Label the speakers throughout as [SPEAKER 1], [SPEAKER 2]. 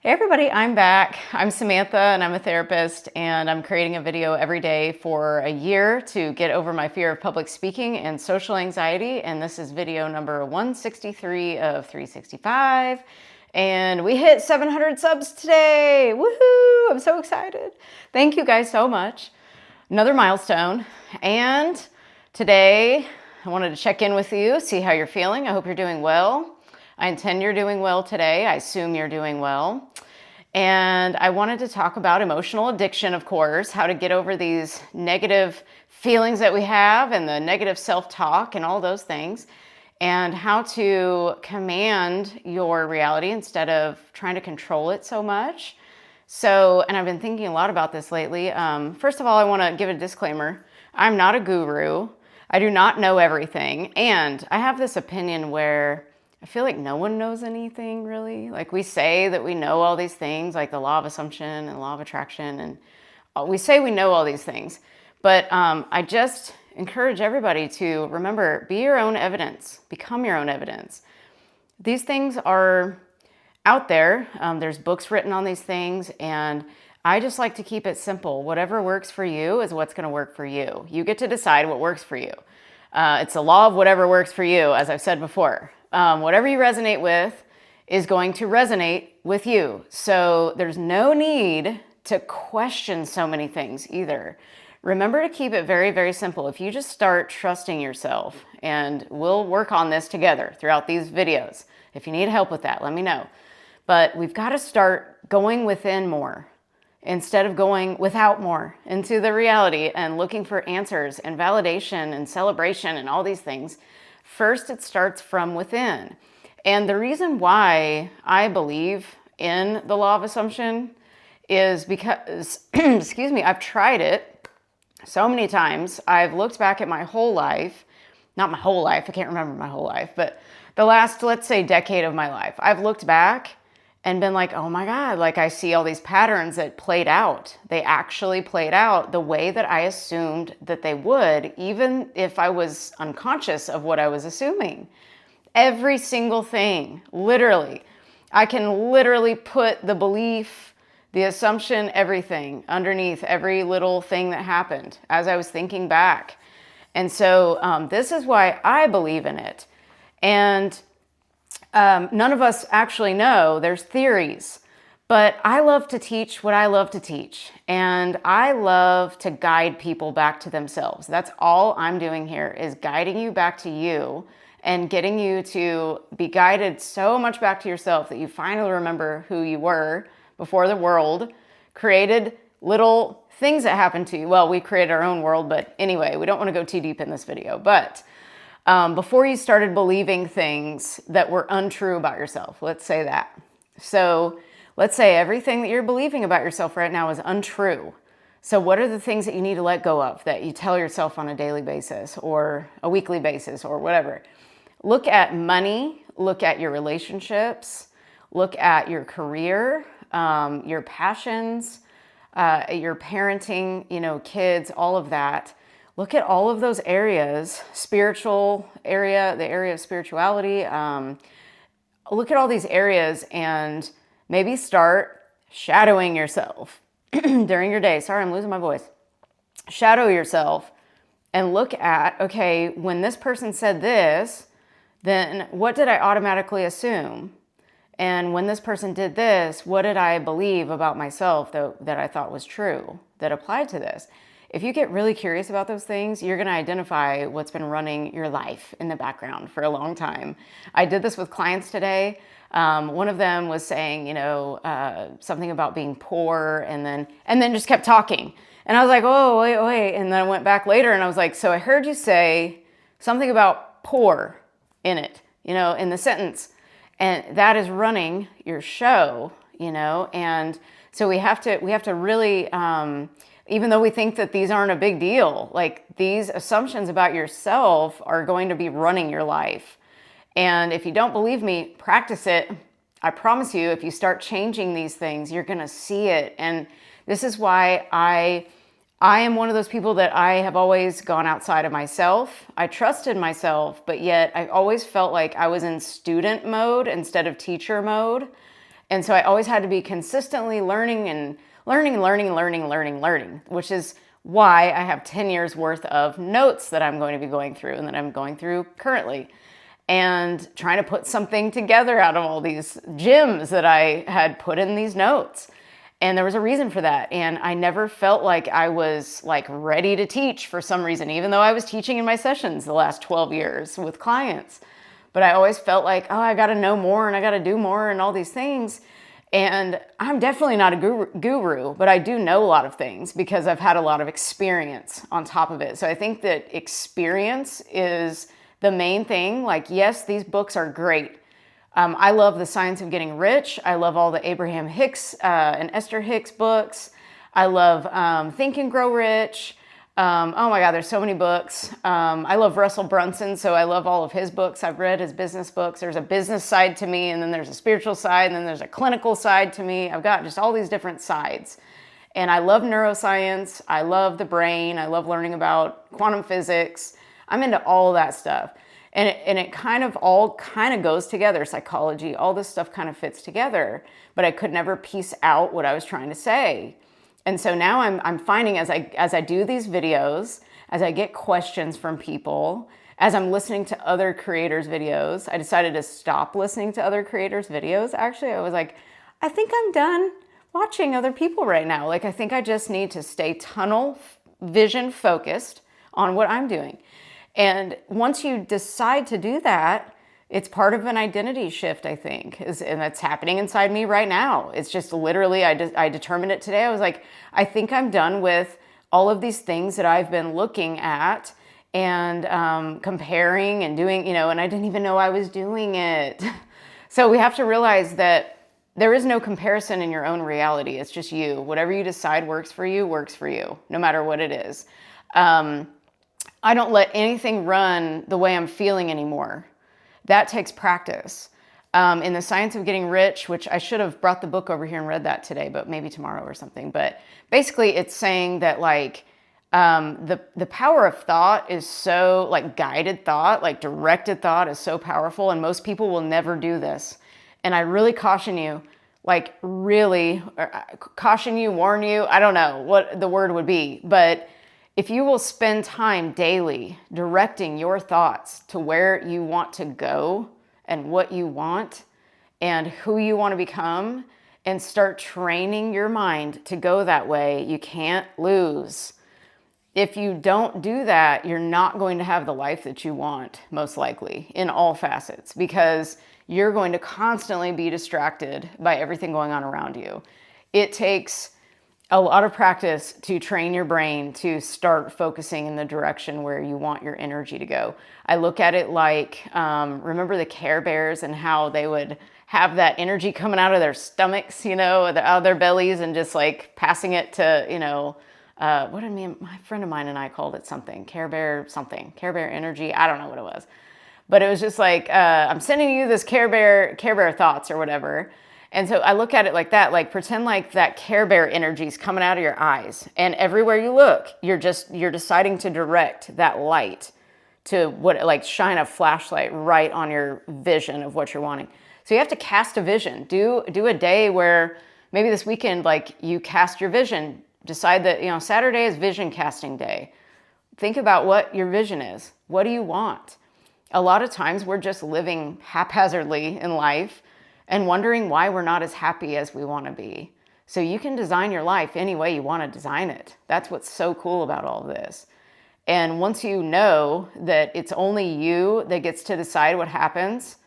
[SPEAKER 1] Hey everybody, I'm back. I'm Samantha and I'm a therapist, and I'm creating a video every day for a year to get over my fear of public speaking and social anxiety. And this is video number 163 of 365. And we hit 700 subs today. Woohoo! I'm so excited. Thank you guys so much. Another milestone. And today I wanted to check in with you, see how you're feeling. I hope you're doing well. I intend you're doing well today. I assume you're doing well. And I wanted to talk about emotional addiction, of course, how to get over these negative feelings that we have and the negative self-talk and all those things, and how to command your reality instead of trying to control it so much. And I've been thinking a lot about this lately. First of all, I want to give a disclaimer. I'm not a guru. I do not know everything. And I have this opinion where I feel like no one knows anything really. Like we say that we know all these things, like the law of assumption and law of attraction, and we say we know all these things. But I just encourage everybody to remember, be your own evidence, become your own evidence. These things are out there. There's books written on these things, and I just like to keep it simple. Whatever works for you is what's going to work for you. You get to decide what works for you. It's the law of whatever works for you, as I've said before. Whatever you resonate with is going to resonate with you. So there's no need to question so many things either. Remember to keep it very, very simple. If you just start trusting yourself, and we'll work on this together throughout these videos. If you need help with that, let me know. But we've got to start going within more instead of going without more into the reality and looking for answers and validation and celebration and all these things. First, it starts from within. And the reason why I believe in the law of assumption is because, excuse me, I've tried it so many times. I've looked back at my whole life, not my whole life, I can't remember my whole life, but the last, let's say, decade of my life. I've looked back and been like, oh my God, like I see all these patterns that played out. They actually played out the way that I assumed that they would, even if I was unconscious of what I was assuming. Every single thing, literally. I can literally put the belief, the assumption, everything underneath every little thing that happened as I was thinking back. And so this is why I believe in it. And none of us actually know. There's theories, but I love to teach what I love to teach, and I love to guide people back to themselves. That's all I'm doing here, is guiding you back to you and getting you to be guided so much back to yourself that you finally remember who you were before the world created little things that happened to you. Well, we created our own world, but anyway, we don't want to go too deep in this video, but before you started believing things that were untrue about yourself, let's say that. So let's say everything that you're believing about yourself right now is untrue. So what are the things that you need to let go of that you tell yourself on a daily basis or a weekly basis or whatever? Look at money, look at your relationships, look at your career, your passions, your parenting, kids, all of that. Look at all of those areas, spiritual area, the area of spirituality. Look at all these areas and maybe start shadowing yourself during your day. Sorry, I'm losing my voice. Shadow yourself and look at, okay, when this person said this, then what did I automatically assume? And when this person did this, what did I believe about myself that I thought was true, that applied to this? If you get really curious about those things, you're going to identify what's been running your life in the background for a long time. I did this with clients today. One of them was saying, something about being poor, and then just kept talking. And I was like, oh, wait. And then I went back later and I was like, so I heard you say something about poor in it, in the sentence. And that is running your show, and so we have to really, even though we think that these aren't a big deal, like these assumptions about yourself are going to be running your life. And if you don't believe me, practice it. I promise you, if you start changing these things, you're going to see it. And this is why I am one of those people that I have always gone outside of myself. I trusted myself, but yet I always felt like I was in student mode instead of teacher mode. And so I always had to be consistently learning and learning, which is why I have 10 years worth of notes that I'm going to be going through and that I'm going through currently, and trying to put something together out of all these gems that I had put in these notes. And there was a reason for that. And I never felt like I was like ready to teach for some reason, even though I was teaching in my sessions the last 12 years with clients. But I always felt like, oh, I got to know more and I got to do more and all these things. And I'm definitely not a guru, but I do know a lot of things because I've had a lot of experience on top of it. So I think that experience is the main thing. Like, yes, these books are great. I love The Science of Getting Rich. I love all the Abraham Hicks and Esther Hicks books. I love Think and Grow Rich. Oh my God, there's so many books. I love Russell Brunson, so I love all of his books. I've read his business books. There's a business side to me, and then there's a spiritual side, and then there's a clinical side to me. I've got just all these different sides. And I love neuroscience. I love the brain. I love learning about quantum physics. I'm into all of that stuff. And it kind of all kind of goes together. Psychology, all this stuff kind of fits together. But I could never piece out what I was trying to say. And so now I'm finding as I do these videos, as I get questions from people, as I'm listening to other creators' videos, I decided to stop listening to other creators' videos. Actually, I was like, I think I'm done watching other people right now. Like, I think I just need to stay tunnel vision focused on what I'm doing. And once you decide to do that, it's part of an identity shift, I think, and that's happening inside me right now. It's just literally, I determined it today. I was like, I think I'm done with all of these things that I've been looking at and comparing and doing, and I didn't even know I was doing it. So we have to realize that there is no comparison in your own reality. It's just you. Whatever you decide works for you, no matter what it is. I don't let anything run the way I'm feeling anymore. That takes practice. In The Science of Getting Rich, which I should have brought the book over here and read that today, but maybe tomorrow or something. But basically it's saying that the power of thought is so, guided thought, directed thought is so powerful, and most people will never do this. And I really caution you, warn you, I don't know what the word would be, but if you will spend time daily directing your thoughts to where you want to go and what you want and who you want to become, and start training your mind to go that way, you can't lose. If you don't do that, you're not going to have the life that you want, most likely, in all facets, because you're going to constantly be distracted by everything going on around you. It takes a lot of practice to train your brain to start focusing in the direction where you want your energy to go. I look at it like, remember the Care Bears and how they would have that energy coming out of their stomachs, out of their bellies, and just passing it to, my friend of mine and I called it something, Care Bear energy. I don't know what it was, but it was just I'm sending you this Care Bear thoughts or whatever. And so I look at it like that, pretend like that Care Bear energy is coming out of your eyes, and everywhere you look, you're deciding to direct that light to shine a flashlight right on your vision of what you're wanting. So you have to cast a vision. Do a day where maybe this weekend, you cast your vision. Decide that, Saturday is vision casting day. Think about what your vision is. What do you want? A lot of times we're just living haphazardly in life and wondering why we're not as happy as we want to be. So you can design your life any way you want to design it. That's what's so cool about all this. And once you know that it's only you that gets to decide what happens,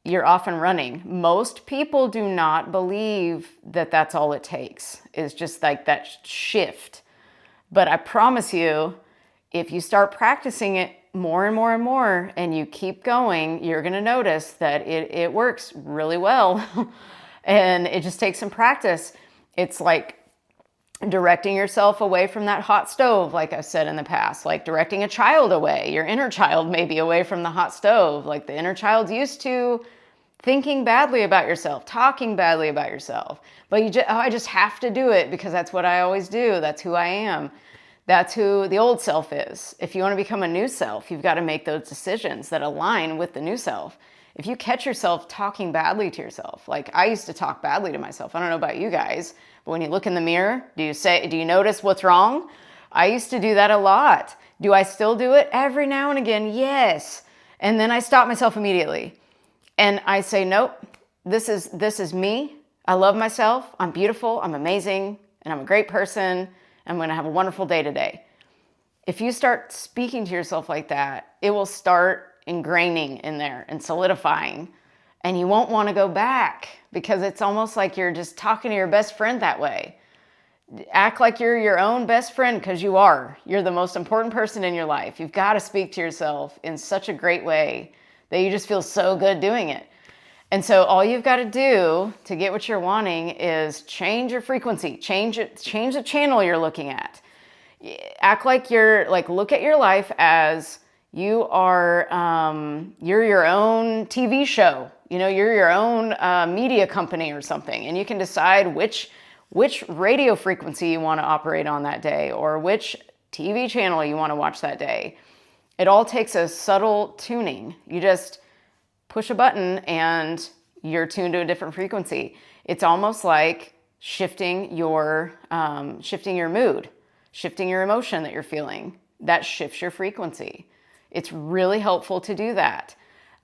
[SPEAKER 1] you're off and running. Most people do not believe that that's all it takes, is just that shift. But I promise you, if you start practicing it more and more and more, and you keep going, you're going to notice that it works really well. And it just takes some practice. It's like directing yourself away from that hot stove, like I've said in the past, like directing a child away. Your inner child may be away from the hot stove. Like the inner child's used to thinking badly about yourself, talking badly about yourself. But I just have to do it because that's what I always do. That's who I am. That's who the old self is. If you want to become a new self, you've got to make those decisions that align with the new self. if you catch yourself talking badly to yourself, like I used to talk badly to myself. I don't know about you guys, but when you look in the mirror, do you notice what's wrong? I used to do that a lot. Do I still do it? Every now and again, yes. And then I stop myself immediately. And I say, nope, this is me. I love myself. I'm beautiful. I'm amazing. And I'm a great person. I'm going to have a wonderful day today. If you start speaking to yourself like that, it will start ingraining in there and solidifying. And you won't want to go back because it's almost like you're just talking to your best friend that way. Act like you're your own best friend because you are. You're the most important person in your life. You've got to speak to yourself in such a great way that you just feel so good doing it. And so all you've got to do to get what you're wanting is change your frequency, change the channel you're looking at. Act like look at your life as you are, you're your own TV show. You're your own media company or something, and you can decide which radio frequency you want to operate on that day or which TV channel you want to watch that day. It all takes a subtle tuning. You just push a button and you're tuned to a different frequency. It's almost like shifting your mood, shifting your emotion that you're feeling. That shifts your frequency. It's really helpful to do that.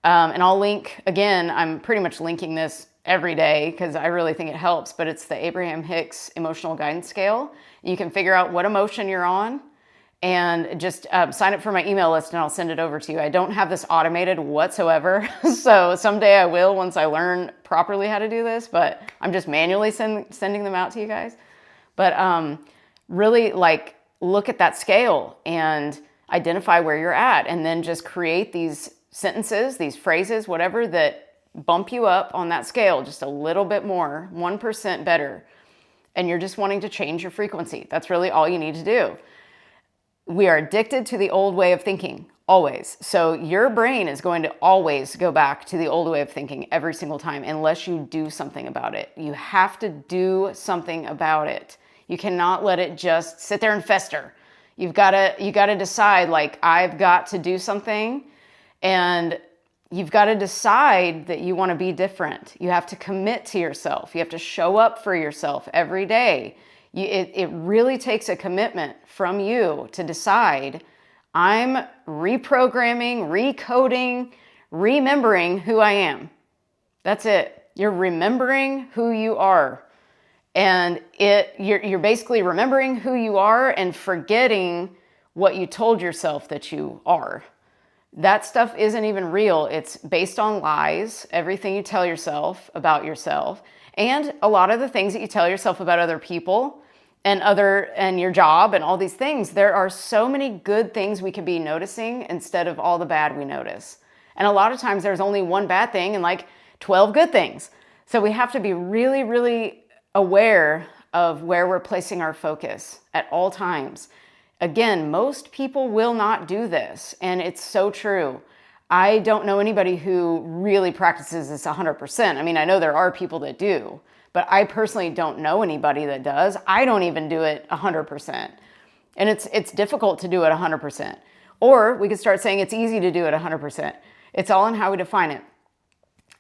[SPEAKER 1] And I'll link, again, I'm pretty much linking this every day because I really think it helps, but it's the Abraham Hicks Emotional Guidance Scale. You can figure out what emotion you're on and just sign up for my email list and I'll send it over to you. I don't have this automated whatsoever. So someday I will once I learn properly how to do this, but I'm just manually sending them out to you guys. But really look at that scale and identify where you're at and then just create these sentences, these phrases, whatever that bump you up on that scale just a little bit more, 1% better. And you're just wanting to change your frequency. That's really all you need to do. We are addicted to the old way of thinking, always. So your brain is going to always go back to the old way of thinking every single time unless you do something about it. You have to do something about it. You cannot let it just sit there and fester. You got to decide, I've got to do something, and you've got to decide that you want to be different. You have to commit to yourself. You have to show up for yourself every day. It really takes a commitment from you to decide, I'm reprogramming, recoding, remembering who I am. That's it. You're remembering who you are. And you're basically remembering who you are and forgetting what you told yourself that you are. That stuff isn't even real. It's based on lies, everything you tell yourself about yourself, and a lot of the things that you tell yourself about other people and your job and all these things. There are so many good things we could be noticing instead of all the bad we notice. And a lot of times there's only one bad thing and 12 good things. So we have to be really, really aware of where we're placing our focus at all times. Again, most people will not do this, and it's so true. I don't know anybody who really practices this 100%. I mean, I know there are people that do, but I personally don't know anybody that does. I don't even do it 100%. And it's difficult to do it 100%. Or we could start saying it's easy to do it 100%. It's all in how we define it.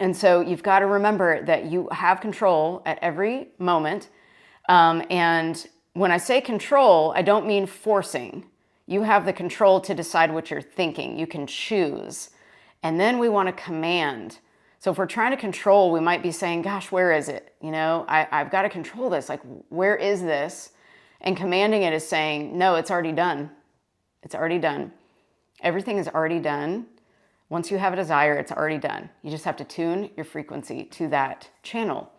[SPEAKER 1] And so you've got to remember that you have control at every moment. And when I say control, I don't mean forcing. You have the control to decide what you're thinking. You can choose. And then we want to command. So if we're trying to control, we might be saying, gosh, where is it? I've got to control this. Where is this? And commanding it is saying, no, it's already done. It's already done. Everything is already done. Once you have a desire, it's already done. You just have to tune your frequency to that channel.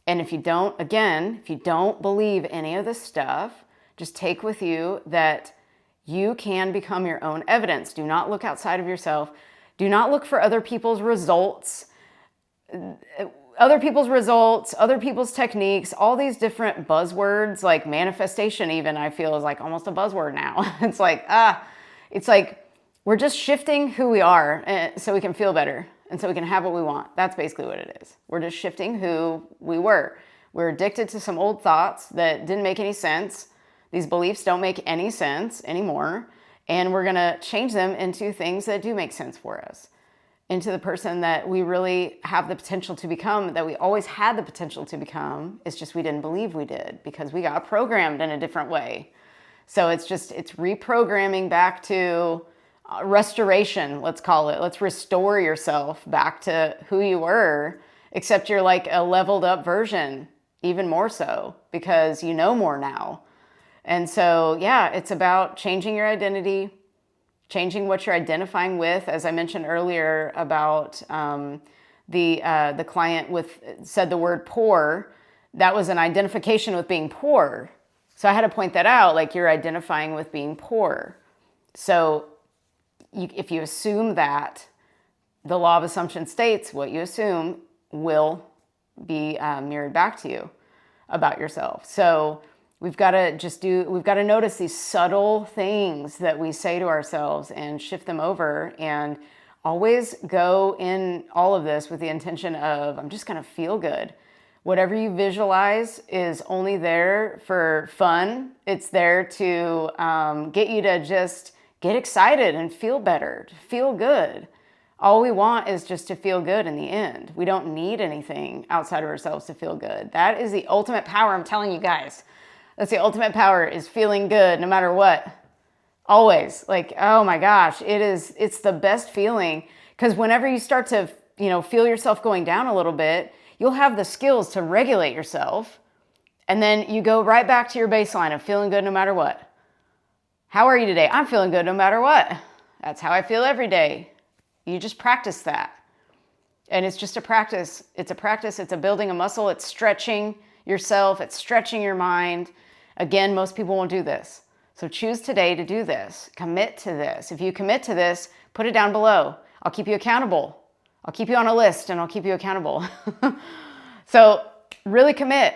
[SPEAKER 1] And if you don't believe any of this stuff, just take with you that you can become your own evidence. Do not look outside of yourself. Do not look for other people's results, other people's techniques, all these different buzzwords, like manifestation even, I feel is almost a buzzword now. It's like we're just shifting who we are so we can feel better. And so we can have what we want. That's basically what it is. We're just shifting who we were. We're addicted to some old thoughts that didn't make any sense. These beliefs don't make any sense anymore. And we're going to change them into things that do make sense for us. into the person that we really have the potential to become, that we always had the potential to become. It's just we didn't believe we did because we got programmed in a different way. So it's reprogramming back to restoration, let's call it. Let's restore yourself back to who you were, except you're like a leveled up version, even more so, because you know more now. And so, yeah, it's about changing your identity, changing what you're identifying with. As I mentioned earlier about the client said the word poor, that was an identification with being poor. So I had to point that out, like you're identifying with being poor. So if you assume that, the law of assumption states what you assume will be mirrored back to you about yourself. So we've got to notice these subtle things that we say to ourselves and shift them over, and always go in all of this with the intention of, I'm just going to feel good. Whatever you visualize is only there for fun. It's there to get you to just get excited and feel better, to feel good. All we want is just to feel good in the end. We don't need anything outside of ourselves to feel good. That is the ultimate power, I'm telling you guys. That's the ultimate power, is feeling good no matter what. Always. Like, oh my gosh, it's the best feeling. Because whenever you start to, feel yourself going down a little bit, you'll have the skills to regulate yourself. And then you go right back to your baseline of feeling good no matter what. How are you today? I'm feeling good no matter what. That's how I feel every day. You just practice that. And it's just a practice. It's a practice. It's a building a muscle. It's stretching yourself. It's stretching your mind. Again, most people won't do this. So choose today to do this. Commit to this. If you commit to this, put it down below. I'll keep you accountable. I'll keep you on a list and I'll keep you accountable. So really commit.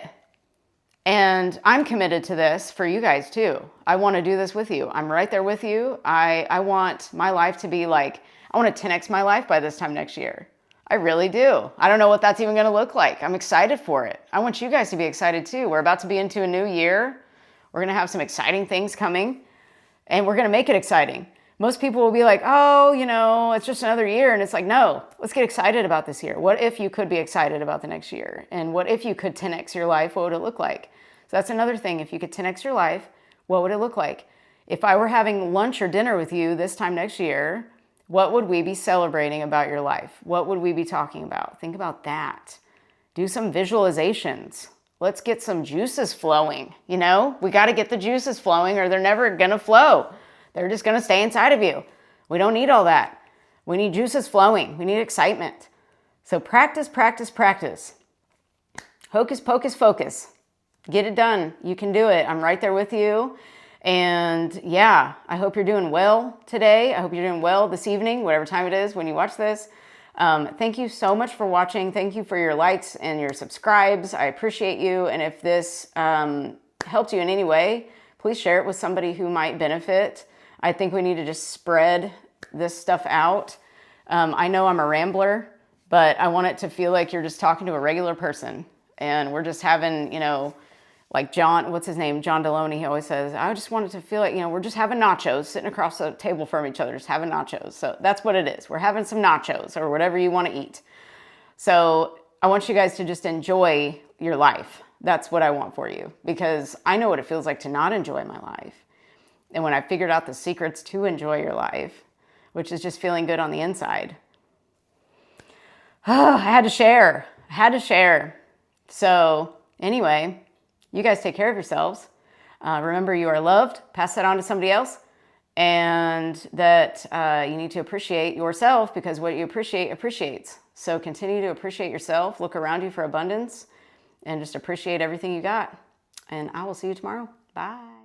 [SPEAKER 1] And I'm committed to this for you guys too. I want to do this with you. I'm right there with you. I want my life to be like, I want to 10x my life by this time next year. I really do. I don't know what that's even going to look like. I'm excited for it. I want you guys to be excited too. We're about to be into a new year. We're going to have some exciting things coming, and we're going to make it exciting. Most people will be like, oh, it's just another year. And it's like, no, let's get excited about this year. What if you could be excited about the next year? And what if you could 10x your life? What would it look like? So that's another thing. If you could 10x your life, what would it look like? If I were having lunch or dinner with you this time next year, what would we be celebrating about your life? What would we be talking about? Think about that. Do some visualizations. Let's get some juices flowing. We got to get the juices flowing or they're never going to flow. They're just going to stay inside of you. We don't need all that. We need juices flowing. We need excitement. So practice, practice, practice. Hocus pocus focus. Get it done. You can do it. I'm right there with you. And yeah, I hope you're doing well today. I hope you're doing well this evening, whatever time it is when you watch this. Thank you so much for watching. Thank you for your likes and your subscribes. I appreciate you. And if this helped you in any way, please share it with somebody who might benefit. I think we need to just spread this stuff out. I know I'm a rambler, but I want it to feel like you're just talking to a regular person. And we're just having, like John, what's his name? John Deloney, he always says, I just want it to feel like, we're just having nachos, sitting across the table from each other, just having nachos. So that's what it is. We're having some nachos or whatever you want to eat. So I want you guys to just enjoy your life. That's what I want for you, because I know what it feels like to not enjoy my life. And when I figured out the secrets to enjoy your life, which is just feeling good on the inside, I had to share. So anyway, you guys take care of yourselves. Remember, you are loved. Pass that on to somebody else. And that you need to appreciate yourself, because what you appreciate appreciates. So continue to appreciate yourself. Look around you for abundance and just appreciate everything you got. And I will see you tomorrow. Bye.